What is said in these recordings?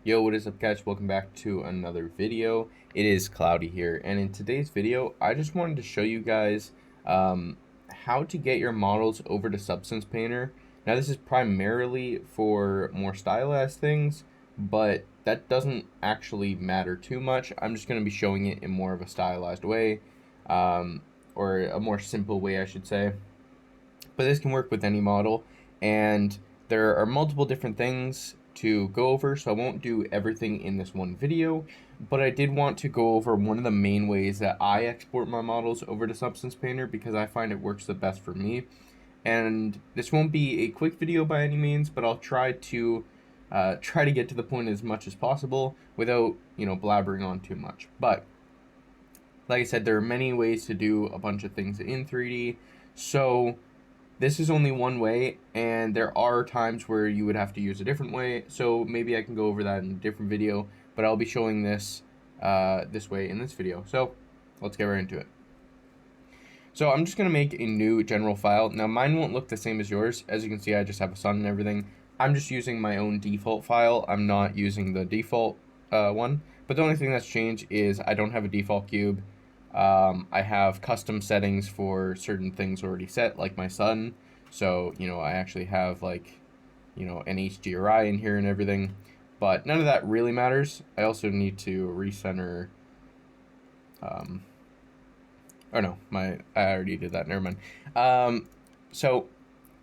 Yo, what is up guys? Welcome back to another video. It is Cloudy here, and in today's video, I just wanted to show you guys how to get your models over to Substance Painter. Now this is primarily for more stylized things, but that doesn't actually matter too much. I'm just going to be showing it in more of a stylized way, or a more simple way I should say. But this can work with any model, and there are multiple different things to go over, so I won't do everything in this one video, but I did want to go over one of the main ways that I export my models over to Substance Painter because I find it works the best for me. And this won't be a quick video by any means, but I'll try to get to the point as much as possible without, blabbering on too much. But like I said, there are many ways to do a bunch of things in 3D, so this is only one way, and there are times where you would have to use a different way, so maybe I can go over that in a different video, but I'll be showing this this way in this video. So let's get right into it. So I'm just going to make a new general file. Now mine won't look the same as yours. As you can see, I just have a sun and everything. I'm just using my own default file. I'm not using the default one, but the only thing that's changed is I don't have a default cube. I have custom settings for certain things already set, like my sun. So, I actually have like, an HDRI in here and everything, but none of that really matters. I also need to recenter, oh no, I already did that, never mind. So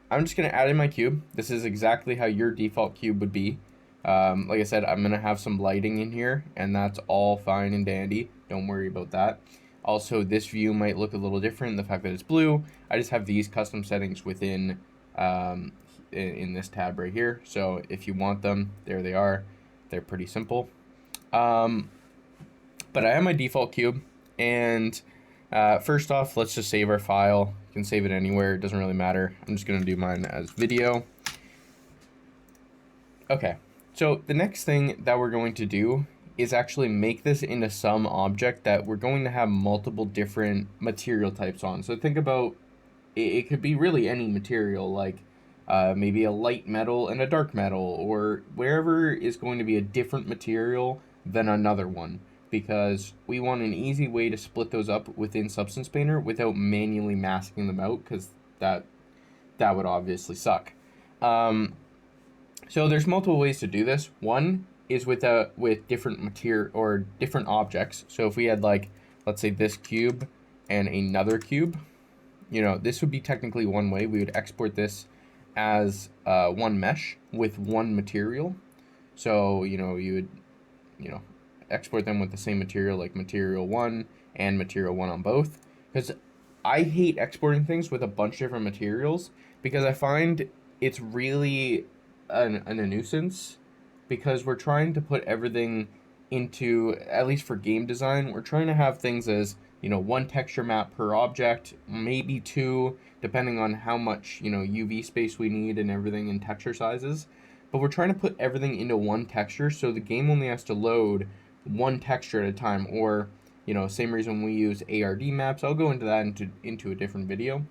I'm just going to add in my cube. This is exactly how your default cube would be. Like I said, I'm going to have some lighting in here, and that's all fine and dandy. Don't worry about that. Also, this view might look a little different, the fact that it's blue. I just have these custom settings within in this tab right here. So if you want them, there they are. They're pretty simple. But I have my default cube, and first off, let's just save our file. You can save it anywhere, it doesn't really matter. I'm just gonna do mine as video. Okay, so the next thing that we're going to do is actually make this into some object that we're going to have multiple different material types on. So think about it could be really any material, like maybe a light metal and a dark metal, or wherever is going to be a different material than another one, because we want an easy way to split those up within Substance Painter without manually masking them out, because that would obviously suck. So there's multiple ways to do this. One is with different material or different objects. So if we had, like, let's say this cube and another cube, this would be technically one way. We would export this as one mesh with one material. So you would export them with the same material, like material 1 and material 1 on both, because I hate exporting things with a bunch of different materials, because I find it's really a nuisance, because we're trying to put everything into, at least for game design, we're trying to have things as, one texture map per object, maybe two, depending on how much, UV space we need and everything, and texture sizes. But we're trying to put everything into one texture, so the game only has to load one texture at a time, or, same reason we use ARD maps. I'll go into that into a different video.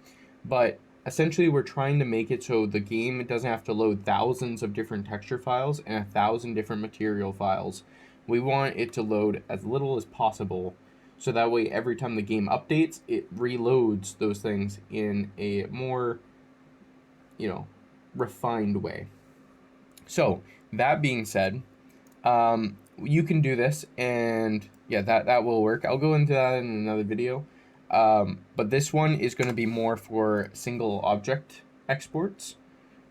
But essentially, we're trying to make it so the game doesn't have to load thousands of different texture files and 1,000 different material files. We want it to load as little as possible, so that way every time the game updates, it reloads those things in a more, refined way. So that being said, you can do this, and yeah, that will work. I'll go into that in another video. But this one is going to be more for single object exports.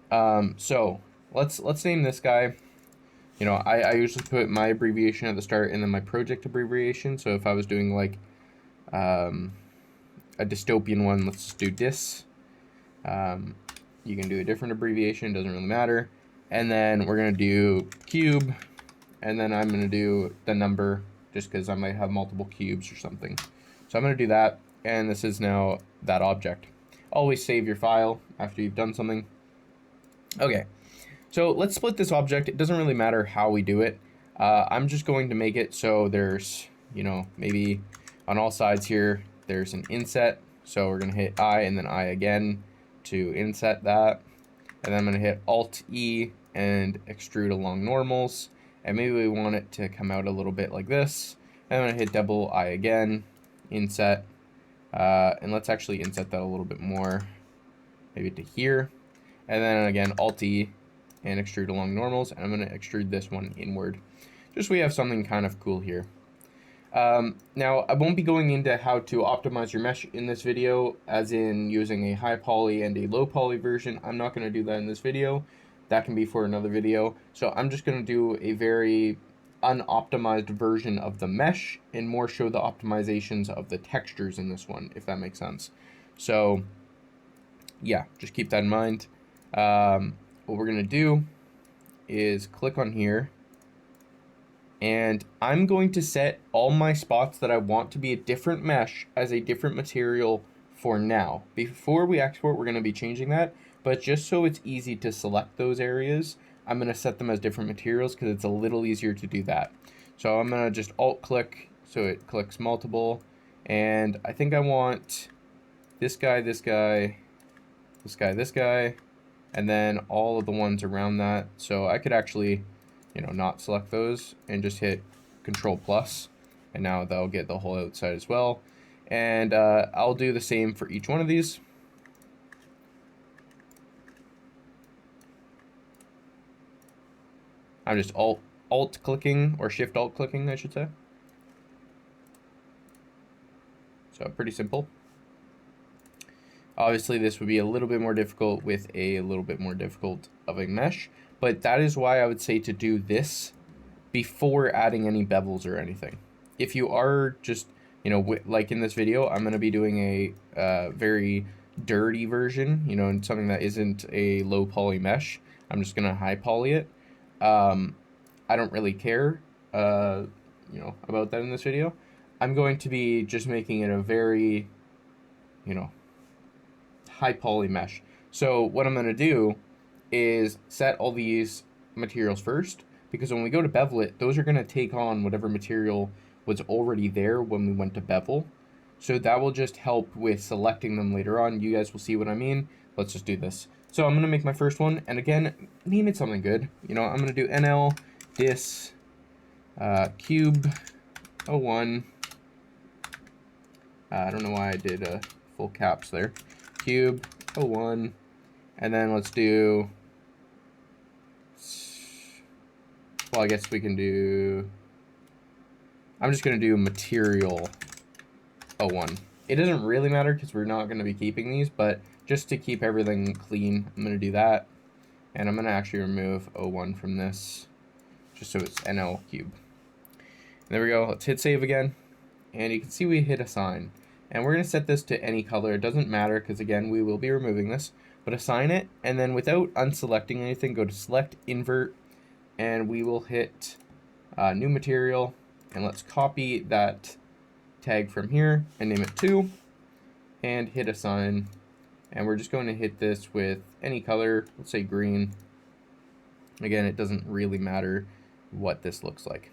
So let's name this guy. I usually put my abbreviation at the start and then my project abbreviation. So if I was doing like a dystopian one, let's just do dis. You can do a different abbreviation, doesn't really matter. And then we're going to do cube, and then I'm going to do the number, just because I might have multiple cubes or something. So I'm going to do that, and this is now that object. Always save your file after you've done something. Okay, so let's split this object. It doesn't really matter how we do it. I'm just going to make it so there's, maybe on all sides here, there's an inset. So we're going to hit I and then I again to inset that. And then I'm going to hit Alt-E and extrude along normals. and maybe we want it to come out a little bit like this. And I'm going to hit double I again, inset, and let's actually inset that a little bit more, maybe to here. And then again, Alt-E and extrude along normals, and I'm going to extrude this one inward, just so we have something kind of cool here. Now, I won't be going into how to optimize your mesh in this video, as in using a high poly and a low poly version. I'm not going to do that in this video. That can be for another video. So I'm just going to do a very unoptimized version of the mesh and more show the optimizations of the textures in this one, if that makes sense. So yeah, just keep that in mind. What we're going to do is click on here, and I'm going to set all my spots that I want to be a different mesh as a different material for now. Before we export, we're going to be changing that, but just so it's easy to select those areas, I'm going to set them as different materials because it's a little easier to do that. So I'm going to just alt click so it clicks multiple, and I think I want this guy, this guy, this guy, this guy, and then all of the ones around that. So I could actually, not select those and just hit Control plus, and now that'll get the whole outside as well. And I'll do the same for each one of these. I'm just alt clicking, or shift alt clicking, I should say. So pretty simple. Obviously, this would be a little bit more difficult with a little bit more difficult of a mesh, but that is why I would say to do this before adding any bevels or anything. If you are just, like in this video, I'm going to be doing a very dirty version, and something that isn't a low poly mesh. I'm just going to high poly it. I don't really care, about that in this video. I'm going to be just making it a very, high poly mesh. So what I'm going to do is set all these materials first, because when we go to bevel it, those are going to take on whatever material was already there when we went to bevel. So that will just help with selecting them later on. You guys will see what I mean. Let's just do this. So I'm going to make my first one, and again, name it something good. I'm going to do NL dis cube 01. I don't know why I did full caps there. Cube 01, and then let's do, well, I guess we can do, I'm just going to do material 01. It doesn't really matter because we're not going to be keeping these, but just to keep everything clean, I'm going to do that. And I'm going to actually remove 01 from this, just so it's NL cube. And there we go. Let's hit save again. And you can see we hit assign. And we're going to set this to any color. It doesn't matter because, again, we will be removing this. But assign it, and then without unselecting anything, go to select, invert, and we will hit new material. And let's copy that tag from here and name it 2, and hit assign. And we're just going to hit this with any color. Let's say green. Again, it doesn't really matter what this looks like.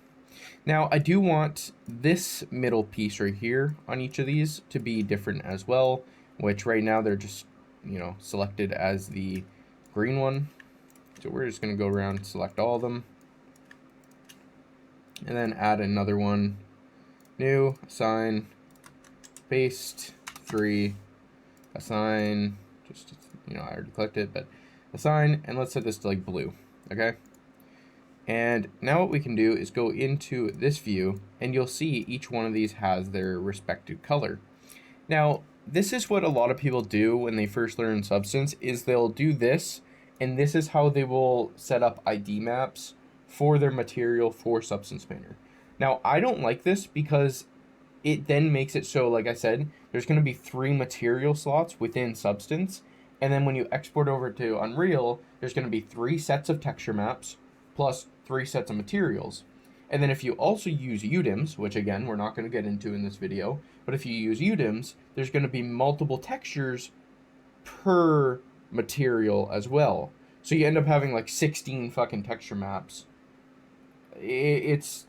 Now, I do want this middle piece right here on each of these to be different as well, which right now they're just, selected as the green one. So we're just going to go around and select all of them. And then add another one. New, assign, paste, 3, assign, just, I already clicked it, but assign, and let's set this to like blue, okay? And now what we can do is go into this view, and you'll see each one of these has their respective color. Now, this is what a lot of people do when they first learn Substance, is they'll do this, and this is how they will set up ID maps for their material for Substance Painter. Now, I don't like this because it then makes it so, like I said, there's going to be 3 material slots within Substance, and then when you export over to Unreal, there's going to be 3 sets of texture maps, plus 3 sets of materials. And then if you also use UDIMs, which again, we're not going to get into in this video, but if you use UDIMs, there's going to be multiple textures per material as well. So you end up having like 16 fucking texture maps. It's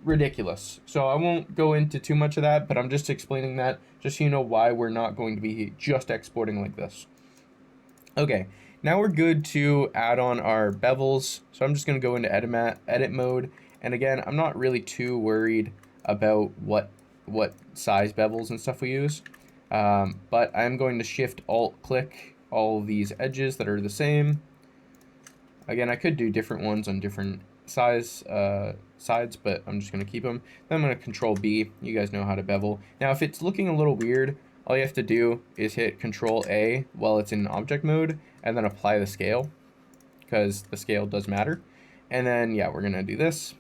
ridiculous. So I won't go into too much of that, but I'm just explaining that just so you know why we're not going to be just exporting like this. Okay, Now we're good to add on our bevels. So I'm just going to go into edit mode. And again, I'm not really too worried about what size bevels and stuff we use. But I'm going to shift alt click all these edges that are the same. Again, I could do different ones on different sides, but I'm just going to keep them. Then I'm going to control B. You guys know how to bevel. Now, if it's looking a little weird, all you have to do is hit control A while it's in object mode and then apply the scale, because the scale does matter. And then, yeah, we're going to do this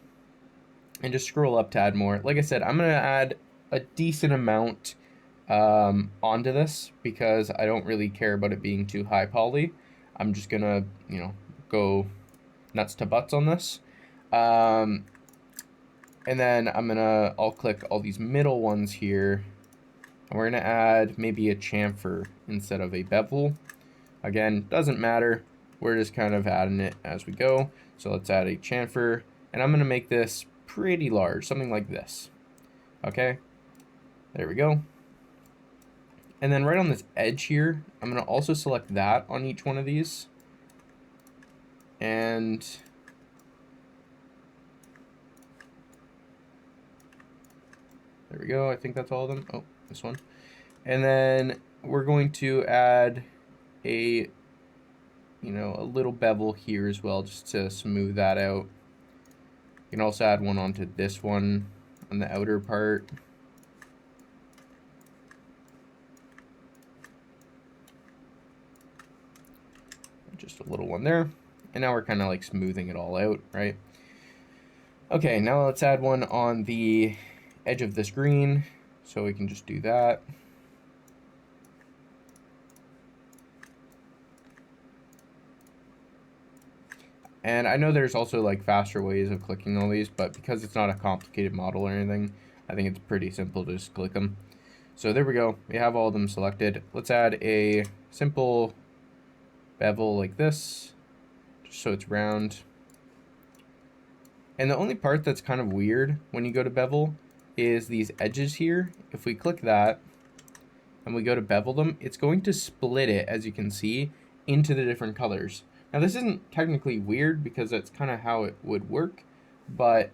and just scroll up to add more. Like I said, I'm going to add a decent amount onto this because I don't really care about it being too high poly. I'm just going to, go nuts to butts on this. And then I'll click all these middle ones here. And we're gonna add maybe a chamfer instead of a bevel. Again, doesn't matter. We're just kind of adding it as we go. So let's add a chamfer. And I'm gonna make this pretty large, something like this. Okay, there we go. And then right on this edge here, I'm gonna also select that on each one of these. And there we go. I think that's all of them. Oh, this one. And then we're going to add a little bevel here as well, just to smooth that out. You can also add one onto this one on the outer part. Just a little one there. And now we're kind of like smoothing it all out, right? Okay, now let's add one on the edge of this green. So we can just do that. And I know there's also like faster ways of clicking all these, but because it's not a complicated model or anything, I think it's pretty simple to just click them. So there we go. We have all of them selected. Let's add a simple bevel like this, just so it's round. And the only part that's kind of weird when you go to bevel is these edges here. If we click that and we go to bevel them, it's going to split it, as you can see, into the different colors. Now this isn't technically weird because that's kind of how it would work, but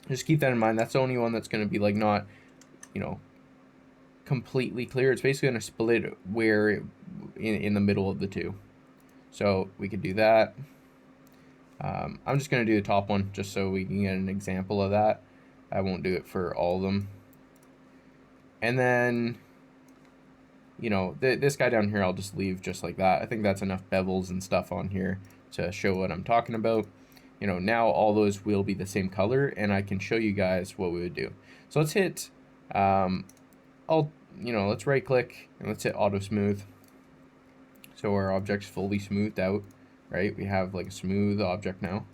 just keep that in mind. That's the only one that's going to be like not, completely clear. It's basically going to split where in the middle of the two. So we could do that. I'm just going to do the top one just so we can get an example of that. I won't do it for all of them. And then, this guy down here, I'll just leave just like that. I think that's enough bevels and stuff on here to show what I'm talking about. Now all those will be the same color, and I can show you guys what we would do. So let's hit, let's right click and let's hit auto smooth. So our object's fully smoothed out, right? We have like a smooth object now.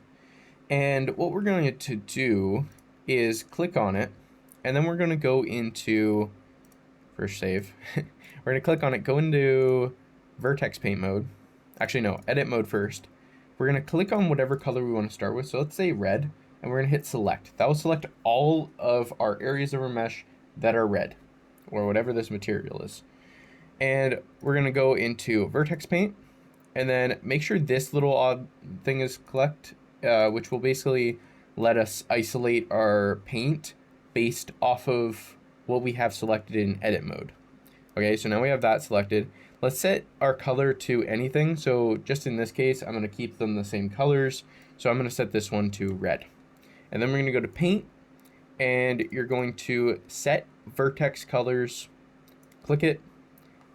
And what we're going to do is click on it, and then we're going to go into first save. We're going to click on it, go into Vertex paint mode. Actually, no, edit mode first. We're going to click on whatever color we want to start with. So let's say red, and we're going to hit select. That will select all of our areas of our mesh that are red, or whatever this material is. And we're going to go into Vertex paint, and then make sure this little odd thing is collect, which will basically let us isolate our paint based off of what we have selected in edit mode. Okay, so now we have that selected. Let's set our color to anything. So just in this case, I'm going to keep them the same colors. So I'm going to set this one to red. And then we're going to go to paint, and you're going to set vertex colors. Click it,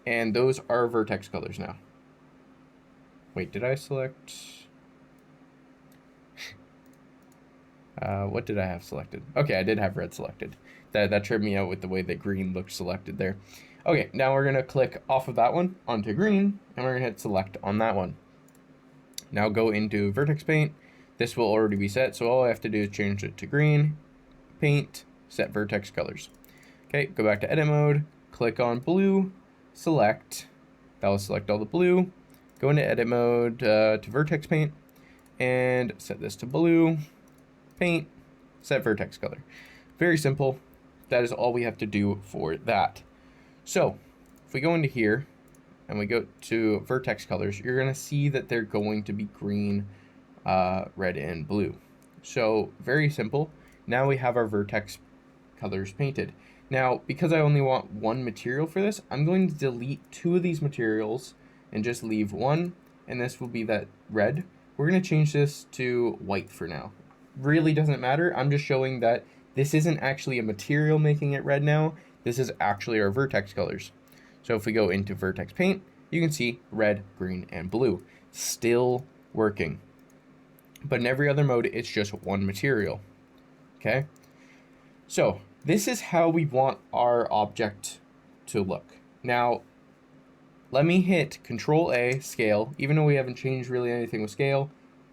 and those are vertex colors now. Wait, did I select? What did I have selected? Okay, I did have red selected. That tripped me out with the way that green looked selected there. Okay, now we're gonna click off of that one onto green, and we're gonna hit select on that one. Now go into Vertex Paint. This will already be set, so all I have to do is change it to green, paint, set vertex colors. Okay, go back to edit mode, click on blue, select. That will select all the blue. Go into edit mode to Vertex Paint, and set this to blue, paint, set vertex color. Very simple. That is all we have to do for that. So if we go into here and we go to vertex colors, you're going to see that they're going to be green, red, and blue. So very simple. Now we have our vertex colors painted. Now, because I only want one material for this, I'm going to delete 2 of these materials and just leave one, and this will be that red. We're going to change this to white for now. Really doesn't matter. I'm just showing that this isn't actually a material making it red now. This is actually our vertex colors. So if we go into vertex paint, you can see red, green, and blue. Still working. But in every other mode, it's just one material. Okay? So this is how we want our object to look. Now, let me hit Control A, scale, even though we haven't changed really anything with scale.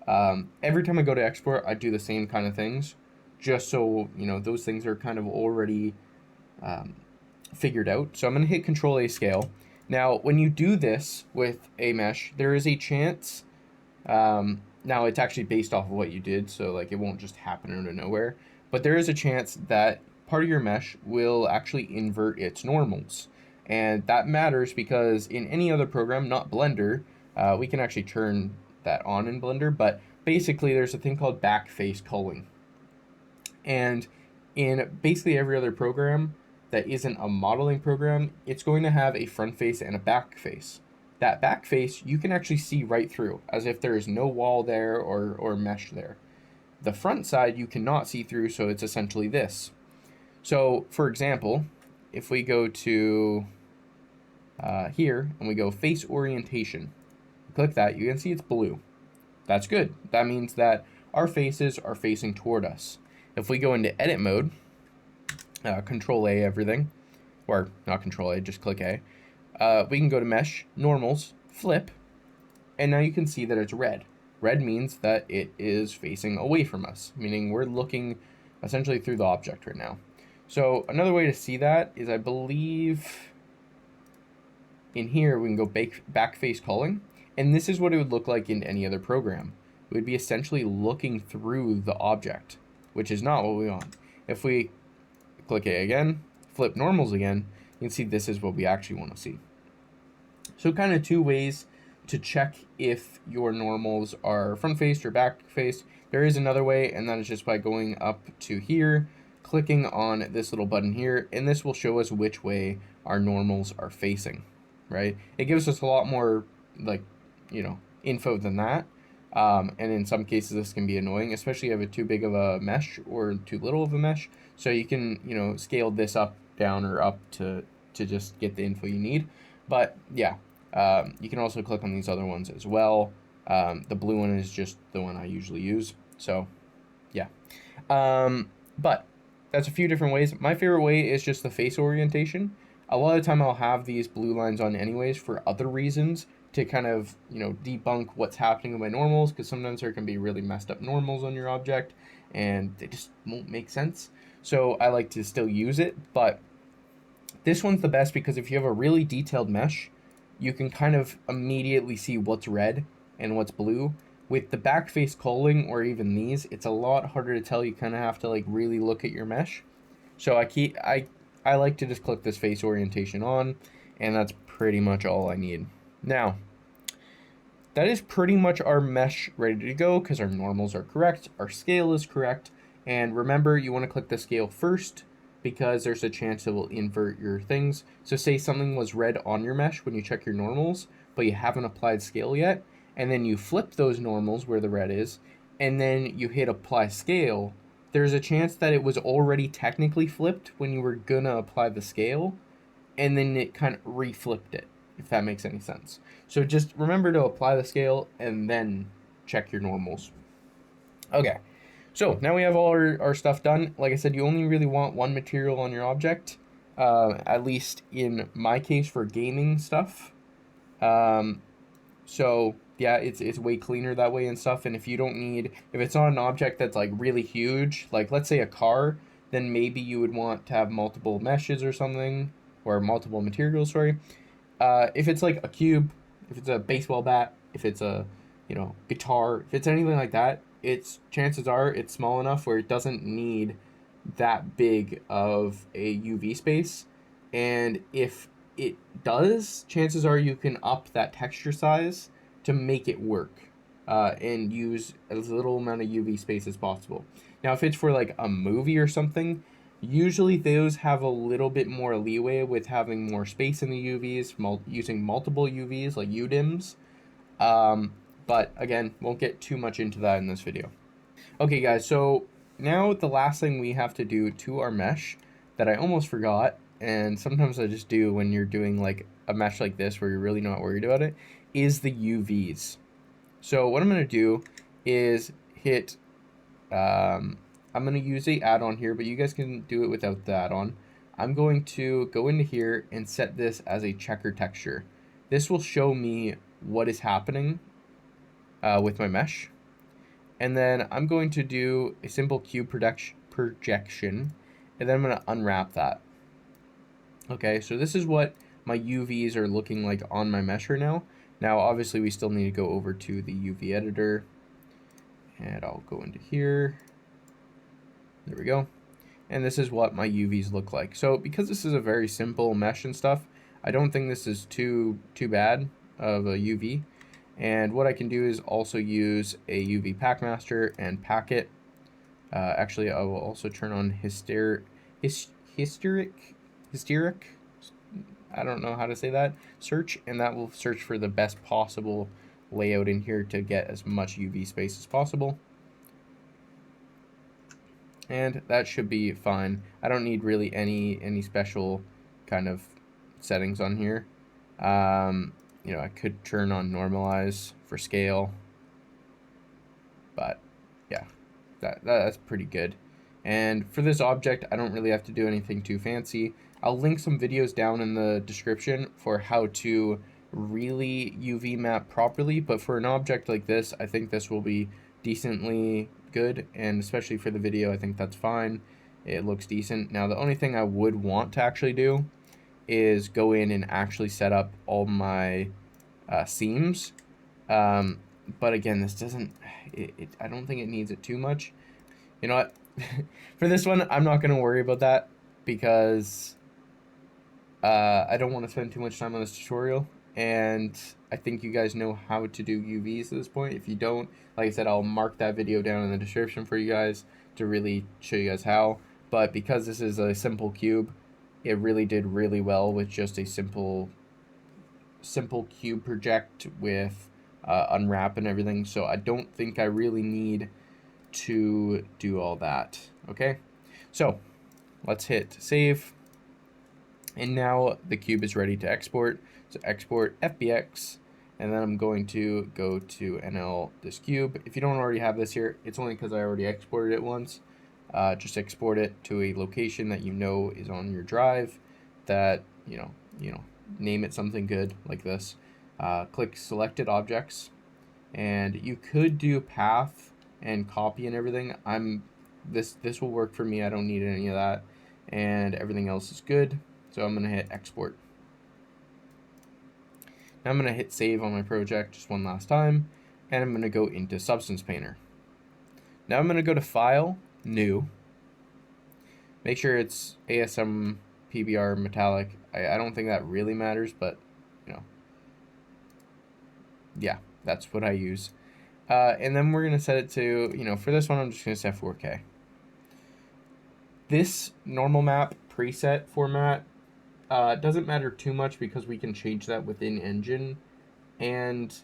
Every time I go to export, I do the same kind of things, just so, you know, those things are kind of already figured out. So I'm going to hit Control A, scale. Now, when you do this with a mesh, there is a chance, now it's actually based off of what you did, so like it won't just happen out of nowhere, but there is a chance that part of your mesh will actually invert its normals. And that matters because in any other program, not Blender, we can actually turn that on in Blender, but basically there's a thing called back face culling. And in basically every other program that isn't a modeling program, it's going to have a front face and a back face. That back face you can actually see right through, as if there is no wall there or mesh there. The front side you cannot see through, so it's essentially this. So for example, if we go to here and we go face orientation, click that, you can see it's blue. That's good. That means that our faces are facing toward us. If we go into edit mode, Control A everything, or not Control A, just click A, we can go to mesh, normals, flip, and now you can see that it's red. Red means that it is facing away from us, meaning we're looking essentially through the object right now. So another way to see that is, I believe in here we can go back face culling, and this is what it would look like in any other program. It would be essentially looking through the object, which is not what we want. If we click A again, flip normals again, you can see this is what we actually want to see. So kind of 2 ways to check if your normals are front faced or back faced. There is another way, and that is just by going up to here, clicking on this little button here, and this will show us which way our normals are facing, right? It gives us a lot more, like, you know, info than that. And in some cases this can be annoying, especially if you have too big of a mesh or too little of a mesh. So you can, you know, scale this up, down, or up to just get the info you need. But yeah, you can also click on these other ones as well. The blue one is just the one I usually use. So yeah, but that's a few different ways. My favorite way is just the face orientation. A lot of the time I'll have these blue lines on anyways for other reasons, to kind of, you know, debunk what's happening with my normals, because sometimes there can be really messed up normals on your object and they just won't make sense. So I like to still use it, but this one's the best because if you have a really detailed mesh, you can kind of immediately see what's red and what's blue. With the back face culling or even these, it's a lot harder to tell. You kind of have to like really look at your mesh. So I like to just click this face orientation on, and that's pretty much all I need. Now, that is pretty much our mesh ready to go because our normals are correct, our scale is correct, and remember, you want to click the scale first because there's a chance it will invert your things. So say something was red on your mesh when you check your normals, but you haven't applied scale yet, and then you flip those normals where the red is, and then you hit apply scale, there's a chance that it was already technically flipped when you were gonna apply the scale, and then it kind of reflipped it, if that makes any sense. So just remember to apply the scale and then check your normals. Okay, so now we have all our stuff done. Like I said, you only really want one material on your object, at least in my case for gaming stuff. So yeah, it's way cleaner that way and stuff. And if you don't need, if it's not an object that's like really huge, like let's say a car, then maybe you would want to have multiple meshes or something, or multiple materials, sorry. If it's like a cube, if it's a baseball bat, if it's a, you know, guitar, if it's anything like that, it's chances are it's small enough where it doesn't need that big of a UV space. And if it does, chances are you can up that texture size to make it work, and use as little amount of UV space as possible. Now, if it's for like a movie or something, usually those have a little bit more leeway with having more space in the UVs, using multiple UVs like UDIMs. Um, but again, won't get too much into that in this video. Okay, guys, so now the last thing we have to do to our mesh that I almost forgot, and sometimes I just do when you're doing like a mesh like this where you're really not worried about it, is the UVs. So what I'm going to do is hit, I'm going to use a add-on here, but you guys can do it without the add-on. I'm going to go into here and set this as a checker texture. This will show me what is happening with my mesh. And then I'm going to do a simple cube projection, and then I'm going to unwrap that. Okay, so this is what my UVs are looking like on my mesh right now. Now, obviously, we still need to go over to the UV editor, and I'll go into here. There we go. And this is what my UVs look like. So because this is a very simple mesh and stuff, I don't think this is too bad of a UV. And what I can do is also use a UV Packmaster and pack it. Actually, I will also turn on hysteric. I don't know how to say that. Search, and that will search for the best possible layout in here to get as much UV space as possible. And that should be fine. I don't need really any special kind of settings on here. You know, I could turn on normalize for scale, but yeah, that's pretty good. And for this object, I don't really have to do anything too fancy. I'll link some videos down in the description for how to really UV map properly, but for an object like this, I think this will be decently good, and especially for the video, I think that's fine. It looks decent. Now, the only thing I would want to actually do is go in and actually set up all my seams. But again, this doesn't, I don't think it needs it too much. You know what? For this one, I'm not going to worry about that because I don't want to spend too much time on this tutorial. And I think you guys know how to do UVs at this point. If you don't, like I said, I'll mark that video down in the description for you guys to really show you guys how. But because this is a simple cube, it really did really well with just a simple cube project with unwrap and everything. So I don't think I really need to do all that. Okay, so let's hit save, and now the cube is ready to export. So export FBX, and then I'm going to go to NL this cube. If you don't already have this here, it's only because I already exported it once. Just export it to a location that you know is on your drive, that you know, name it something good like this. Click selected objects, and you could do path and copy and everything. This will work for me. I don't need any of that, and everything else is good. So I'm gonna hit export. Now I'm gonna hit save on my project just one last time, and I'm gonna go into Substance Painter. Now I'm gonna go to File, New. Make sure it's ASM PBR metallic. I don't think that really matters, but you know, yeah, that's what I use. And then we're gonna set it to, you know, for this one I'm just gonna set 4K. This normal map preset format doesn't matter too much because we can change that within engine, and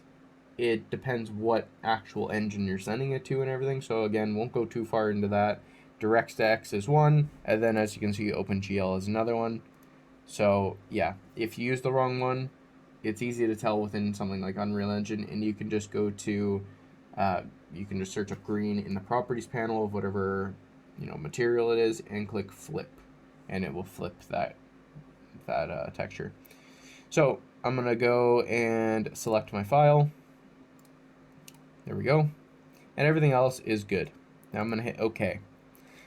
it depends what actual engine you're sending it to and everything. So again, won't go too far into that. DirectX is one, and then as you can see, OpenGL is another one. So yeah, if you use the wrong one, it's easy to tell within something like Unreal Engine, and you can just go to, you can just search up green in the properties panel of whatever, you know, material it is, and click flip, and it will flip that texture. So I'm gonna go and select my file. There we go, and everything else is good. Now I'm gonna hit OK.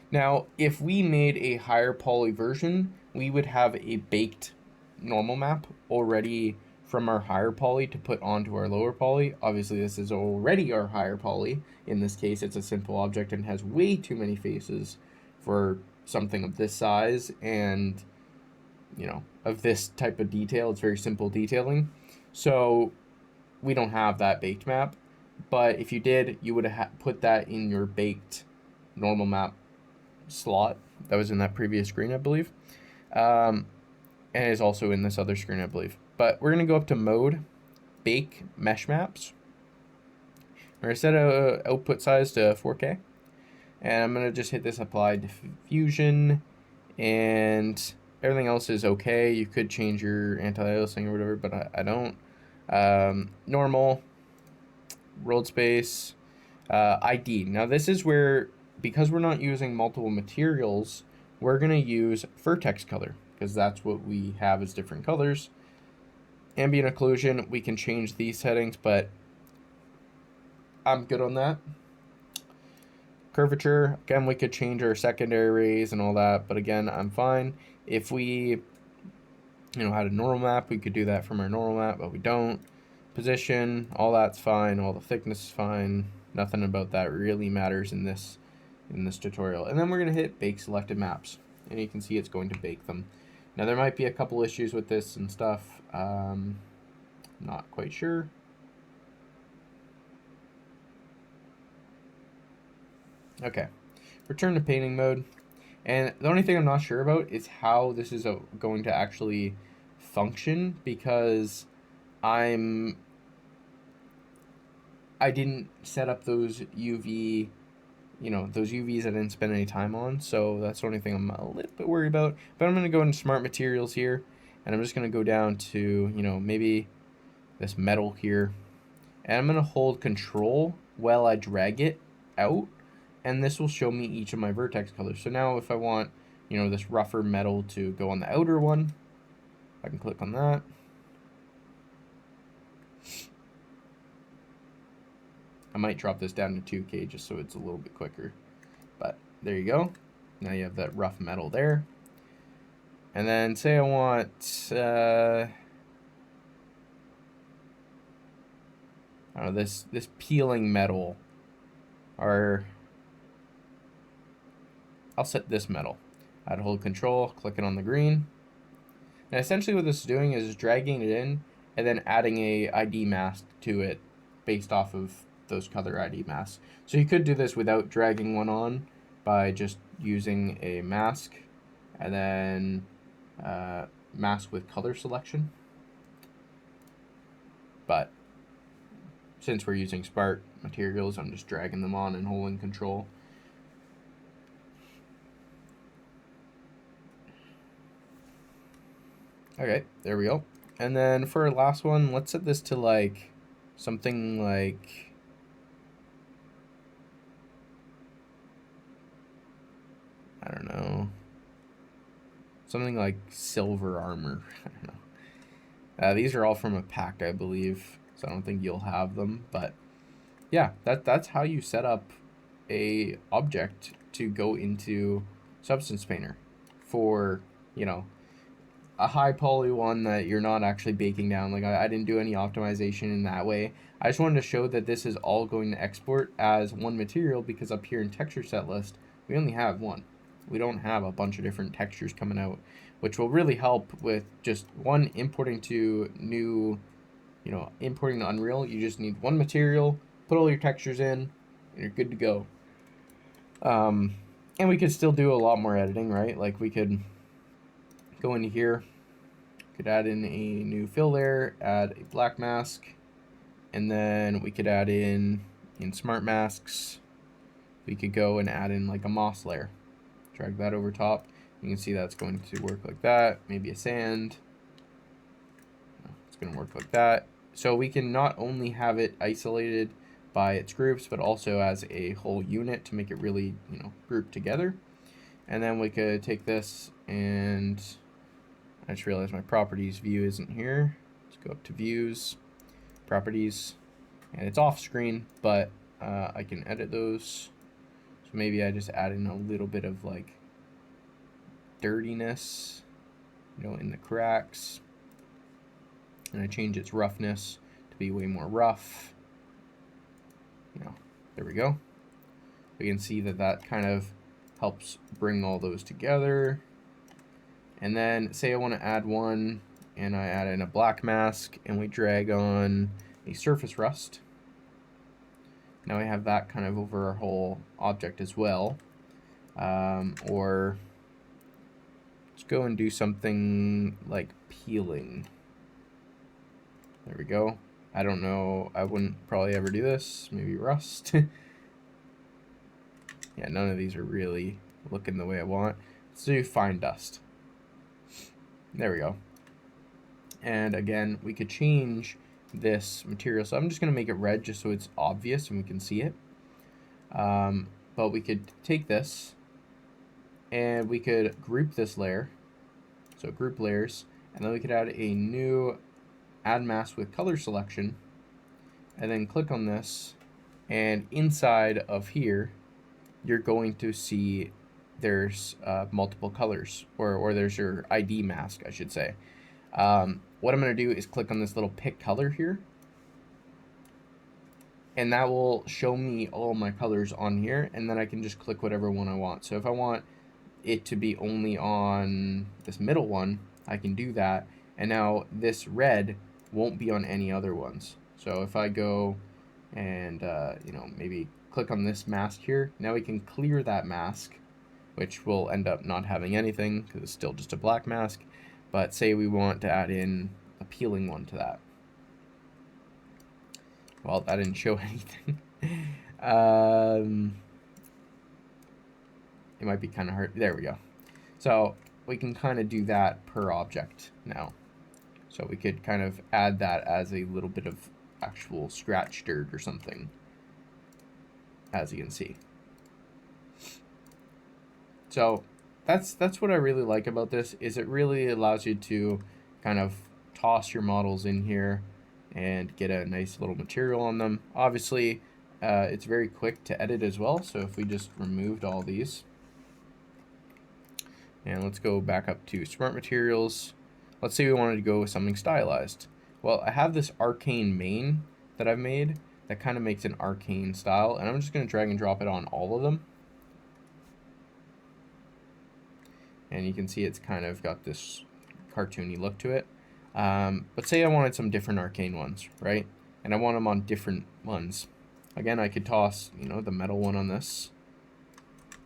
Now, if we made a higher poly version, we would have a baked normal map already from our higher poly to put onto our lower poly. Obviously, this is already our higher poly. In this case, it's a simple object and has way too many faces for something of this size, and you know, of this type of detail. It's very simple detailing. So we don't have that baked map. But if you did, you would have put that in your baked normal map slot that was in that previous screen, I believe. And is also in this other screen, I believe. But we're going to go up to mode, bake mesh maps. We're going to set a output size to 4K. And I'm going to just hit this apply diffusion, and everything else is okay. You could change your anti-aliasing or whatever, but I don't. Normal, world space, ID. Now this is where, because we're not using multiple materials, we're going to use Vertex color, because that's what we have as different colors. Ambient occlusion, we can change these settings, but I'm good on that. Curvature, again, we could change our secondary rays and all that, but again, I'm fine. If we, had a normal map, we could do that from our normal map, but we don't. Position, all that's fine, all the thickness is fine. Nothing about that really matters in this tutorial. And then we're gonna hit bake selected maps, and you can see it's going to bake them. Now there might be a couple issues with this and stuff. Not quite sure. Okay, return to painting mode. And the only thing I'm not sure about is how this is going to actually function, because I didn't set up those UV, those UVs I didn't spend any time on, so that's the only thing I'm a little bit worried about. But I'm going to go into smart materials here, and I'm just going to go down to, maybe this metal here, and I'm going to hold control while I drag it out, and this will show me each of my vertex colors. So now if I want, this rougher metal to go on the outer one, I can click on that. I might drop this down to 2K just so it's a little bit quicker. But there you go. Now you have that rough metal there. And then say I want, this peeling metal, or I'll set this metal. I'd hold control, clicking on the green. And essentially what this is doing is dragging it in and then adding a ID mask to it based off of those color ID masks. So you could do this without dragging one on by just using a mask and then mask with color selection. But since we're using smart materials, I'm just dragging them on and holding control. Okay, there we go. And then for our last one, let's set this to like something like, I don't know, something like silver armor. I don't know. These are all from a pack, I believe, so I don't think you'll have them. But yeah, that's how you set up a object to go into Substance Painter for, a high poly one that you're not actually baking down. Like I didn't do any optimization in that way. I just wanted to show that this is all going to export as one material, because up here in texture set list, we only have one. We don't have a bunch of different textures coming out, which will really help with just one importing to new, importing to Unreal. You just need one material, put all your textures in, and you're good to go. And we could still do a lot more editing, right? Like we could go into here, could add in a new fill layer, add a black mask, and then we could add in smart masks, we could go and add in like a moss layer, drag that over top. You can see that's going to work like that. Maybe a sand, it's going to work like that. So we can not only have it isolated by its groups, but also as a whole unit to make it really, grouped together. And then we could take this, and I just realized my properties view isn't here. Let's go up to views, properties, and it's off screen, but I can edit those. So maybe I just add in a little bit of like dirtiness, in the cracks, and I change its roughness to be way more rough. There we go. We can see that kind of helps bring all those together. And then say I want to add one, and I add in a black mask, and we drag on a surface rust. Now we have that kind of over our whole object as well. Or let's go and do something like peeling. There we go. I don't know, I wouldn't probably ever do this. Maybe rust. Yeah, none of these are really looking the way I want. Let's do fine dust. There we go. And again, we could change this material. So I'm just going to make it red just so it's obvious and we can see it. But we could take this and we could group this layer. So group layers. And then we could add a new add mask with color selection. And then click on this. And inside of here, you're going to see there's multiple colors. Or there's your ID mask, I should say. What I'm going to do is click on this little pick color here. And that will show me all my colors on here. And then I can just click whatever one I want. So if I want it to be only on this middle one, I can do that. And now this red won't be on any other ones. So if I go and, you know, maybe click on this mask here, now we can clear that mask, which will end up not having anything because it's still just a black mask. But say we want to add in a peeling one to that. Well, that didn't show anything. It might be kind of hard. There we go. So we can kind of do that per object now. So we could kind of add that as a little bit of actual scratch dirt or something, as you can see. So that's what I really like about this, is it really allows you to kind of toss your models in here and get a nice little material on them. Obviously, it's very quick to edit as well. So if we just removed all these, and let's go back up to Smart Materials. Let's say we wanted to go with something stylized. Well, I have this arcane main that I've made that kind of makes an arcane style, and I'm just going to drag and drop it on all of them. And you can see it's kind of got this cartoony look to it. But say I wanted some different arcane ones, right? And I want them on different ones. Again, I could toss, you know, the metal one on this.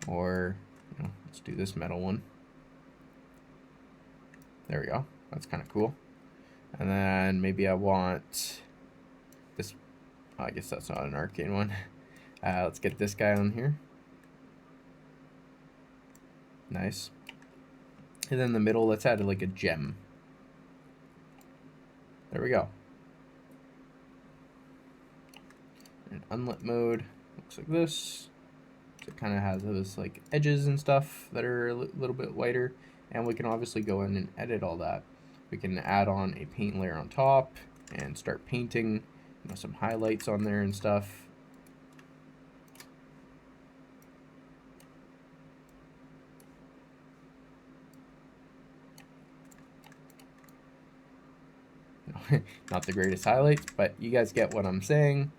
Or, you know, let's do this metal one. There we go. That's kind of cool. And then maybe I want this. Oh, I guess that's not an arcane one. Let's get this guy on here. Nice. And then in the middle, let's add like a gem. There we go. In unlit mode, looks like this. So it kind of has those like edges and stuff that are a little bit whiter. And we can obviously go in and edit all that. We can add on a paint layer on top and start painting, you know, some highlights on there and stuff. Not the greatest highlights, but you guys get what I'm saying.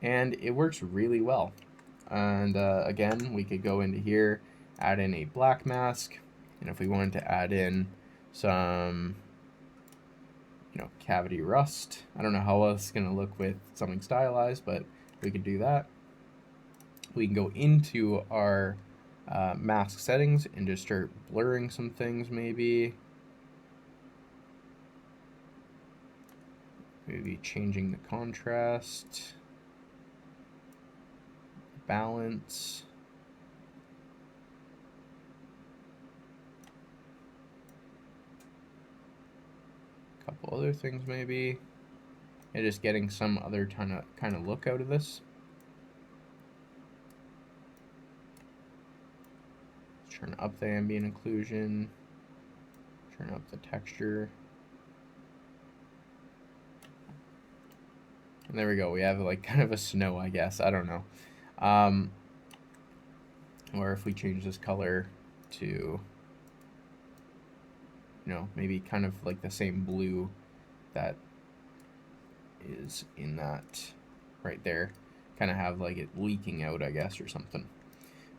And it works really well. And again, we could go into here, add in a black mask. And if we wanted to add in some, you know, cavity rust, I don't know how else it's going to look with something stylized, but we could do that. We can go into our mask settings and just start blurring some things maybe. Maybe changing the contrast, balance. A couple other things maybe. And just getting some other kind of look out of this. Let's turn up the ambient occlusion. Turn up the texture. And there we go. We have like kind of a snow, I guess. I don't know. Or if we change this color to, you know, maybe kind of like the same blue that is in that right there. Kind of have like it leaking out, I guess, or something.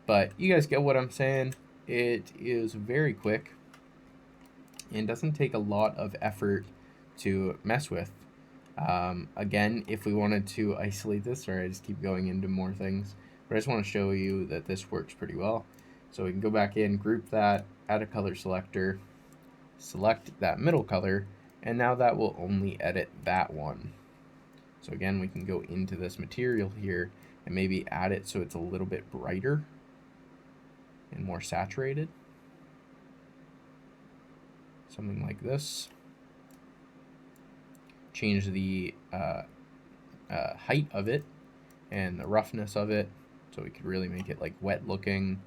But you guys get what I'm saying. It is very quick. and doesn't take a lot of effort to mess with. Again, if we wanted to isolate this, sorry, I just keep going into more things, but I just want to show you that this works pretty well. So we can go back in, group that, add a color selector, select that middle color, and now that will only edit that one. So again, we can go into this material here and maybe add it so it's a little bit brighter and more saturated. Something like this. Change the height of it and the roughness of it, so we could really make it like wet looking,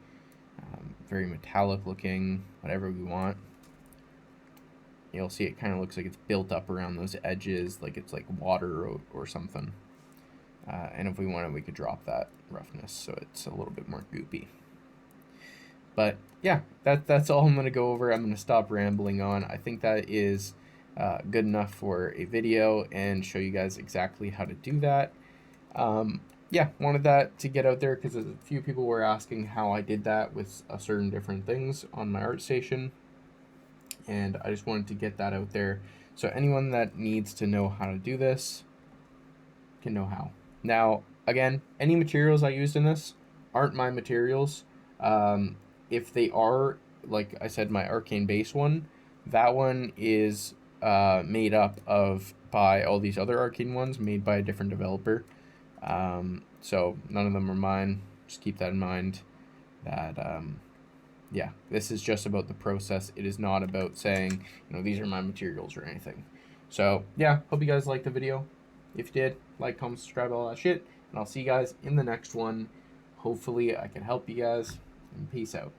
very metallic looking, whatever we want. You'll see it kind of looks like it's built up around those edges, like it's like water or something. And if we wanted, we could drop that roughness so it's a little bit more goopy. But yeah, that's all I'm going to go over. I'm going to stop rambling on. I think that is good enough for a video and show you guys exactly how to do that. Yeah, wanted that to get out there because a few people were asking how I did that with certain different things on my ArtStation, and I just wanted to get that out there. So anyone that needs to know how to do this can know how. Now, again, any materials I used in this aren't my materials. If they are, like I said, my arcane base one, that one is made up of by all these other arcane ones made by a different developer. So none of them are mine. Just keep that in mind. That yeah, this is just about the process. It is not about saying, you know, these are my materials or anything. So yeah, hope you guys liked the video. If you did, like, comment, subscribe, all that shit, and I'll see you guys in the next one. Hopefully I can help you guys, and peace out.